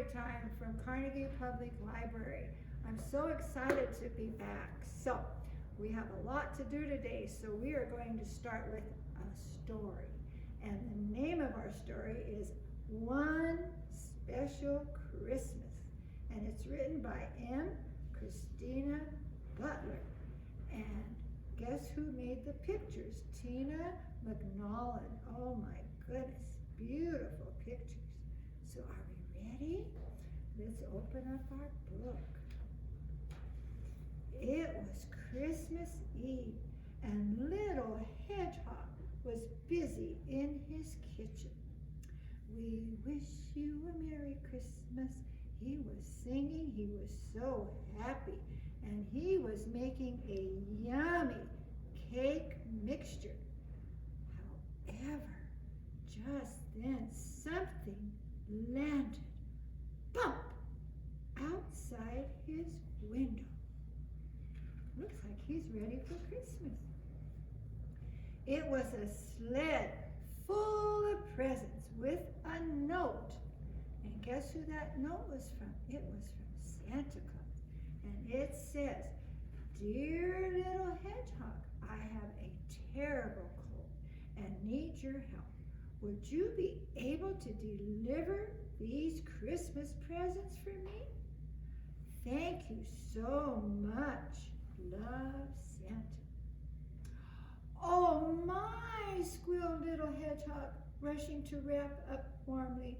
Storytime from Carnegie Public Library. I'm so excited to be back. So, we have a lot to do today, so we are going to start with a story. And the name of our story is One Special Christmas. And it's written by Christina Butler. And guess who made the pictures? MacNaughton. Oh my goodness, beautiful pictures. So are we ready? Let's open up our book. It was Christmas Eve, and little Hedgehog was busy in his kitchen. We wish you a Merry Christmas. He was singing, he was so happy, and he was making a yummy cake mixture. However, just then something landed, bump, outside his window. Looks like he's ready for Christmas. It was a sled full of presents with a note. And guess who that note was from? It was from Santa Claus. And it says, "Dear little hedgehog, I have a terrible cold and need your help. Would you be able to deliver these Christmas presents for me? Thank you so much. Love, Santa." "Oh my," squealed little hedgehog, rushing to wrap up warmly.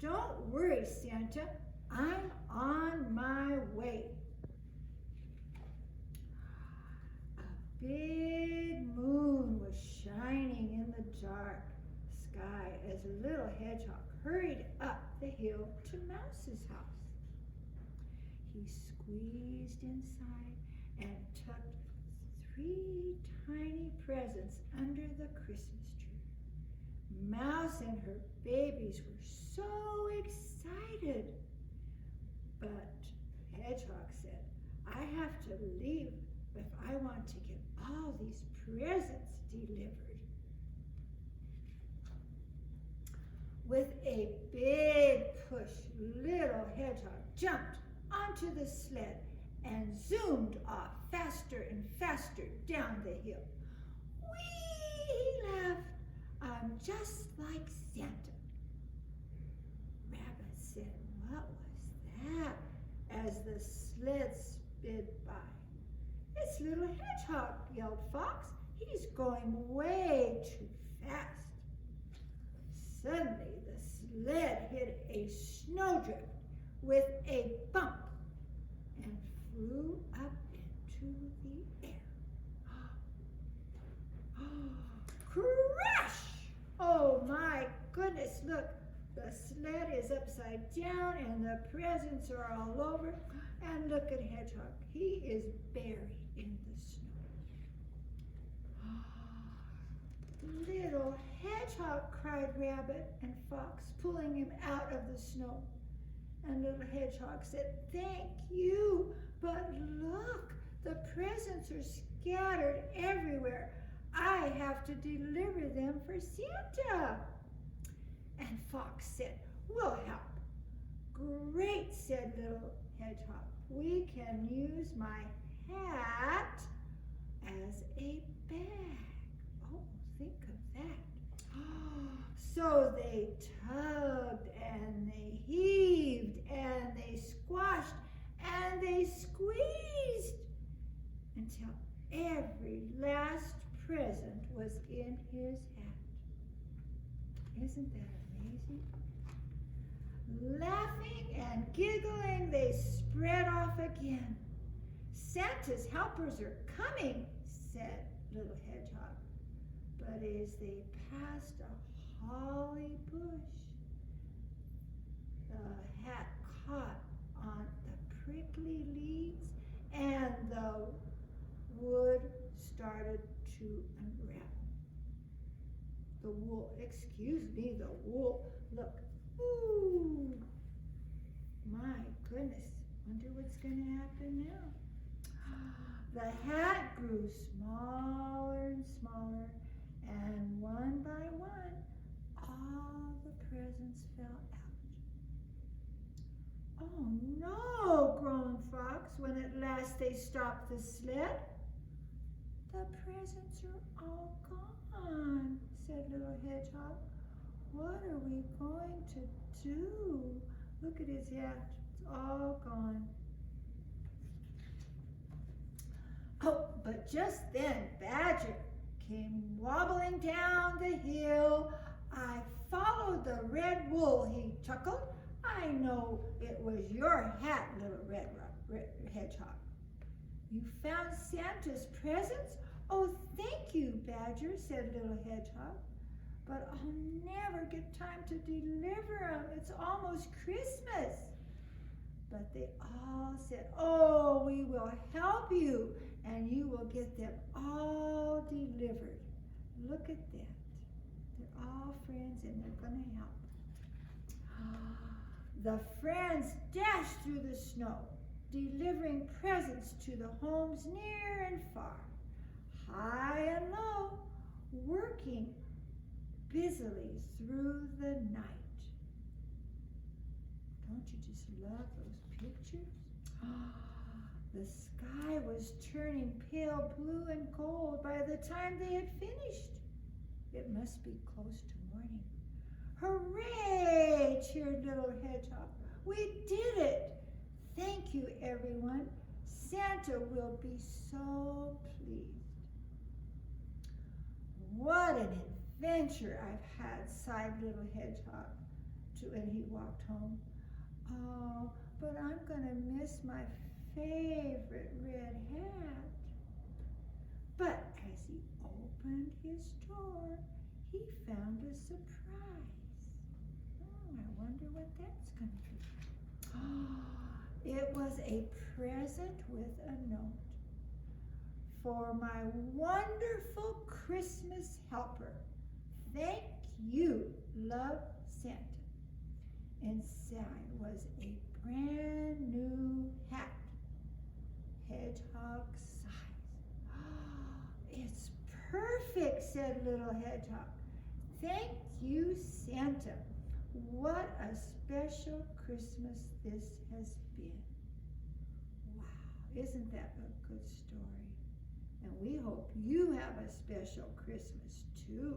"Don't worry, Santa. I'm on my way." A big moon was shining in the dark sky as little hedgehog hurried up the hill to Mouse's house. He squeezed inside and tucked 3 tiny presents under the Christmas tree. Mouse and her babies were so excited. But Hedgehog said, "I have to leave if I want to get all these presents delivered." With a big push, little Hedgehog jumped onto the sled and zoomed off faster and faster down the hill. "Whee!" he laughed. "I'm just like Santa." Rabbit said, "What was that?" as the sled sped by. "It's little Hedgehog," yelled Fox. "He's going way too fast." Suddenly, the sled hit a snowdrift with a bump and flew up into the air. Crash! Oh my goodness, look, the sled is upside down and the presents are all over. And look at Hedgehog, he is buried in the snow. "Little Hedgehog," cried Rabbit and Fox, pulling him out of the snow. And little Hedgehog said, "Thank you, but look, the presents are scattered everywhere. I have to deliver them for Santa." And Fox said, "We'll help." "Great," said little Hedgehog. "We can use my hat as a bag." Oh, think of that. So they tugged and they heaved and they squashed and they squeezed until every last present was in his hat. Isn't that amazing? Laughing and giggling, they spread off again. "Santa's helpers are coming," said little Hedgehog. But as they passed a holly bush, the hat caught on the prickly leaves and the wood started to unravel. The wool, the wool, look, ooh, my goodness, wonder what's going to happen now. The hat grew smaller and smaller, and one by one, all the presents fell out. no, groaned Fox when at last they stopped the sled. The presents are all gone, said Little Hedgehog. What are we going to do? Look at his hat. It's all gone. Oh, but just then Badger came wobbling down the hill. I followed the red wool, he chuckled. I know it was your hat, Little Red Hedgehog. You found Santa's presents? Oh, thank you, Badger, said Little Hedgehog. But I'll never get time to deliver them. It's almost Christmas. But they all said, oh, we will help you, and you will get them all delivered. Look at that. They're all friends, and they're going to help. The friends dashed through the snow, delivering presents to the homes near and far, high and low, working busily through the night. Don't you just love those pictures? The sky was turning pale blue and gold by the time they had finished. It must be close to morning. Hooray, cheered Little Hedgehog. We did it. Thank you, everyone. Santa will be so pleased. What an adventure I've had, sighed Little Hedgehog when he walked home. Oh, but I'm going to miss my favorite red hat. But as he opened his door, he found a surprise. I wonder what that's going to be. It was a present with a note. For my wonderful Christmas helper, thank you, love, Santa. Inside was a brand new hat, hedgehog size. It's perfect, said Little Hedgehog. Thank you, Santa. What a special Christmas this has been. Wow, isn't that a good story? And we hope you have a special Christmas too.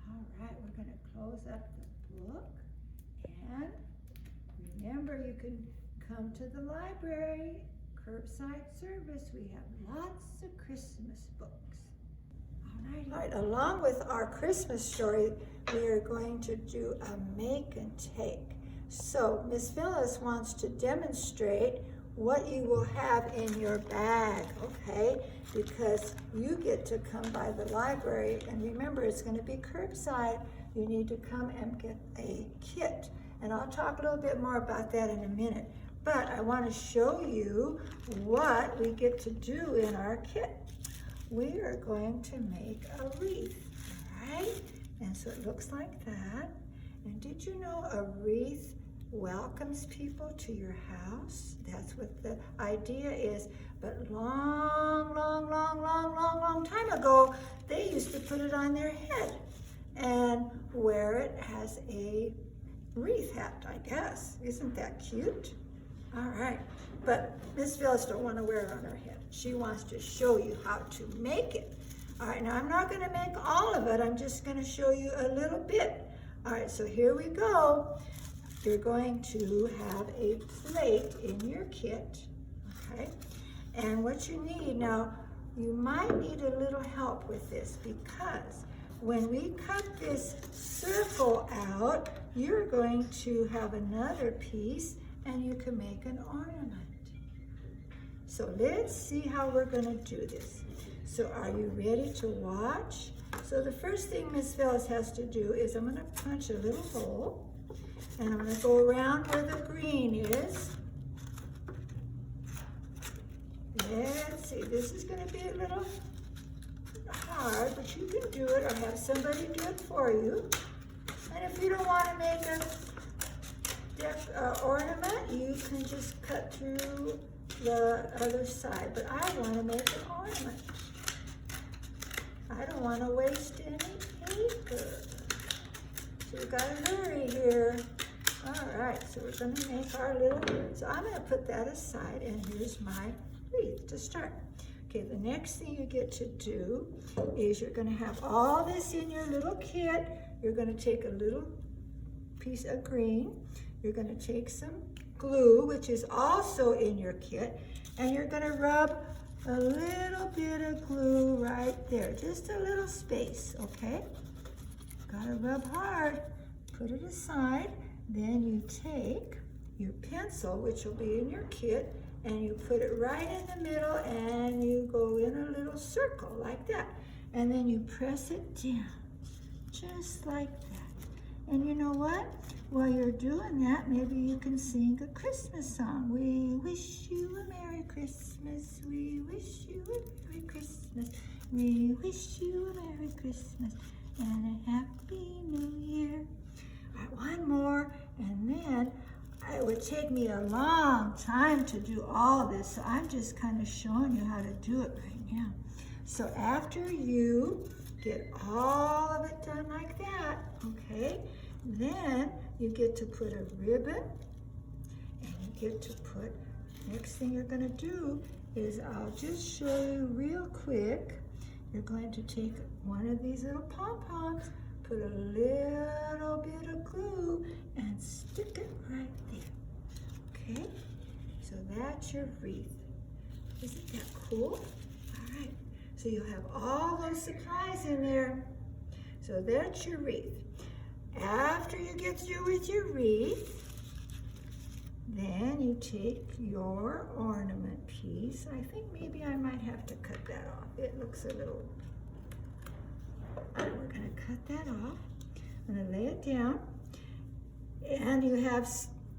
All right, we're going to close up the book. And remember, you can come to the library, curbside service. We have lots of Christmas books. All right, along with our Christmas story, we are going to do a make and take. So Miss Phyllis wants to demonstrate what you will have in your bag, okay? Because you get to come by the library, and remember, it's going to be curbside. You need to come and get a kit. And I'll talk a little bit more about that in a minute. But I want to show you what we get to do in our kit. We are going to make a wreath, all right? And so it looks like that. And did you know a wreath welcomes people to your house? That's what the idea is. But long time ago, they used to put it on their head and wear it as a wreath hat, I guess. Isn't that cute? All right, but Miss Phyllis don't want to wear it on her head. She wants to show you how to make it. All right, now I'm not going to make all of it. I'm just going to show you a little bit. All right, so here we go. You're going to have a plate in your kit, okay? And what you need, now you might need a little help with this because when we cut this circle out, you're going to have another piece and you can make an ornament. So let's see how we're going to do this. So are you ready to watch? So the first thing Miss Phyllis has to do is I'm going to punch a little hole and I'm going to go around where the green is. Let's see, this is going to be a little hard, but you can do it or have somebody do it for you. And if you don't want to make an ornament, you can just cut through the other side. But I want to make an ornament. I don't want to waste any paper. So you got to hurry here. All right, so we're going to make our little, so I'm going to put that aside, and here's my wreath to start. Okay, the next thing you get to do is you're going to have all this in your little kit. You're going to take a little piece of green. You're going to take some glue, which is also in your kit, and you're going to rub a little bit of glue right there, just a little space, okay? Gotta rub hard. Put it aside. Then you take your pencil, which will be in your kit, and you put it right in the middle, and you go in a little circle like that. And then you press it down, just like that. And you know what? While you're doing that, maybe you can sing a Christmas song. We wish you a Merry Christmas. We wish you a Merry Christmas. We wish you a Merry Christmas and a Happy New Year. All right, one more, and then it would take me a long time to do all this, so I'm just kind of showing you how to do it right now. So after you get all of it done like that, okay, then you get to put a ribbon, and you get to put, next thing you're going to do is I'll just show you real quick. You're going to take one of these little pom-poms, put a little bit of glue, and stick it right there. Okay? So that's your wreath. Isn't that cool? All right. So you have all those supplies in there. So that's your wreath. After you get through with your wreath, then you take your ornament piece. I think maybe I might have to cut that off. It looks a little, we're gonna cut that off. I'm gonna lay it down. And you have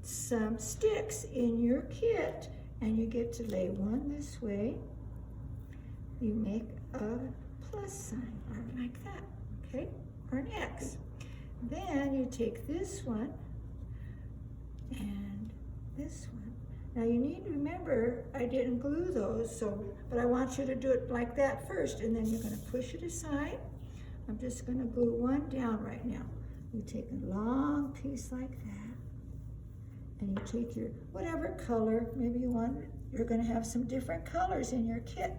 some sticks in your kit, and you get to lay one this way. You make a plus sign, or like that, okay? Or an X. Then you take this one and this one. Now you need to remember, I didn't glue those, but I want you to do it like that first, and then you're gonna push it aside. I'm just gonna glue one down right now. You take a long piece like that, and you take your whatever color, maybe you're gonna have some different colors in your kit.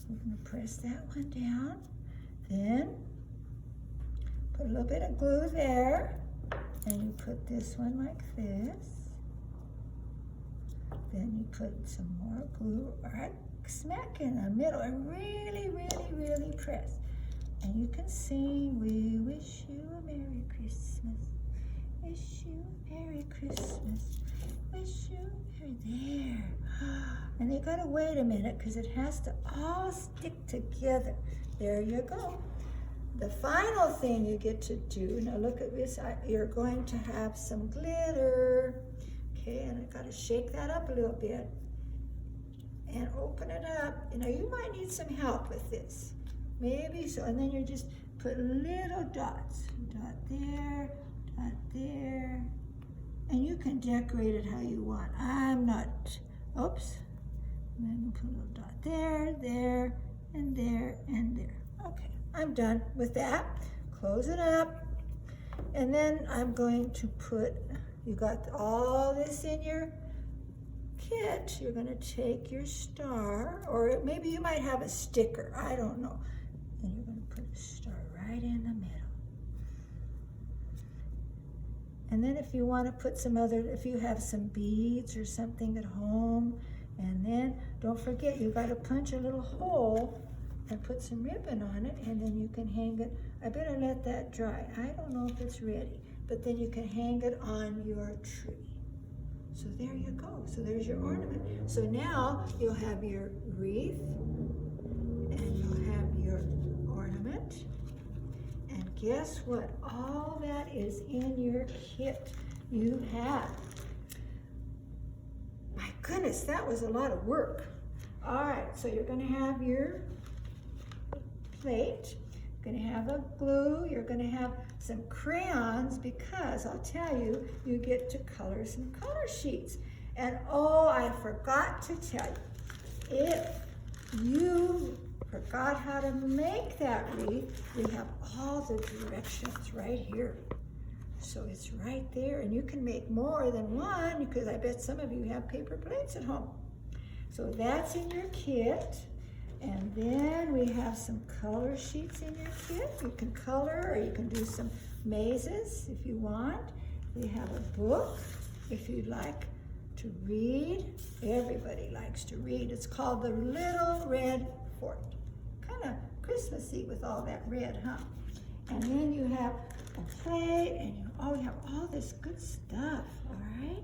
We're gonna press that one down, then put a little bit of glue there, and you put this one like this. Then you put some more glue right smack in the middle, and really, really, really press. And you can sing, we wish you a Merry Christmas. Wish you a Merry Christmas. Wish you a Merry, there. And you gotta wait a minute, because it has to all stick together. There you go. The final thing you get to do, now look at this, you're going to have some glitter. Okay, and I gotta shake that up a little bit and open it up. You know, you might need some help with this. Maybe so, and then you just put little dots. Dot there, and you can decorate it how you want. I'm not, oops. And then you put a little dot there, there, and there, and there. Okay, I'm done with that. Close it up. And then I'm going to put, you got all this in your kit. You're gonna take your star, or maybe you might have a sticker, I don't know. And you're gonna put a star right in the middle. And then if you wanna put some other, if you have some beads or something at home, and then don't forget, you gotta punch a little hole and put some ribbon on it, and then you can hang it. I better let that dry. I don't know if it's ready, but then you can hang it on your tree. So there you go. So there's your ornament. So now you'll have your wreath, and you'll have your ornament. And guess what? All that is in your kit. You have. My goodness, that was a lot of work. All right, so you're gonna have your plate. You're gonna have a glue. You're gonna have some crayons, because I'll tell you, you get to color some color sheets. And oh, I forgot to tell you, if you forgot how to make that wreath, we have all the directions right here. So it's right there, and you can make more than one because I bet some of you have paper plates at home. So that's in your kit. And then we have some color sheets in your kit. You can color or you can do some mazes if you want. We have a book if you'd like to read. Everybody likes to read. It's called The Little Red Fort. Kind of Christmassy with all that red, huh? And then you have a plate, and you have all this good stuff, all right?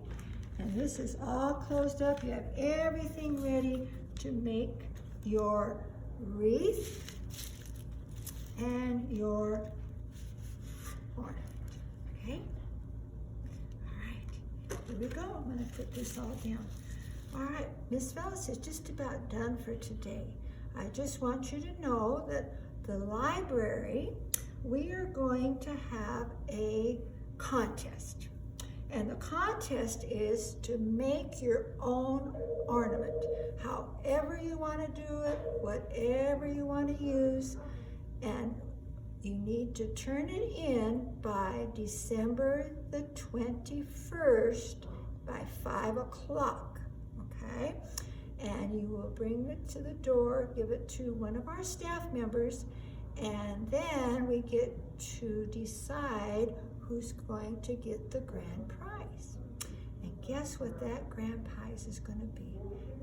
And this is all closed up. You have everything ready to make your wreath and your ornament, okay? All right, here we go. I'm gonna put this all down. All right, Miss Phyllis is just about done for today. I just want you to know that the library, we are going to have a contest. And the contest is to make your own ornament. However you want to do it, whatever you want to use, and you need to turn it in by December the 21st by 5 o'clock, okay? And you will bring it to the door, give it to one of our staff members, and then we get to decide who's going to get the grand prize. And guess what that grand prize is going to be?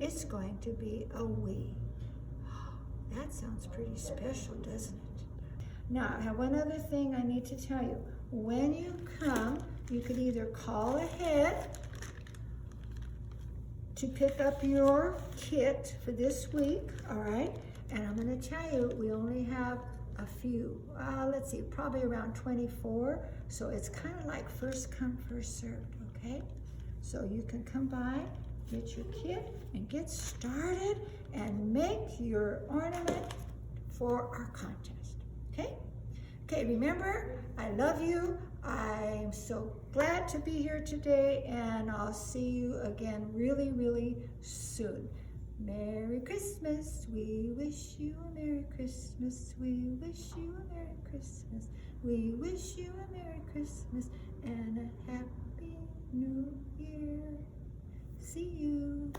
It's going to be a Wii. That sounds pretty special, doesn't it? Now, I have one other thing I need to tell you. When you come, you could either call ahead to pick up your kit for this week, all right? And I'm going to tell you, we only have a few, let's see, probably around 24. So it's kind of like first come, first served, okay? So you can come by, get your kit, and get started and make your ornament for our contest, okay? Okay, remember, I love you. I'm so glad to be here today, and I'll see you again really, really soon. Merry Christmas. We wish you a Merry Christmas. We wish you a Merry Christmas. We wish you a Merry Christmas and a Happy New Year. See you.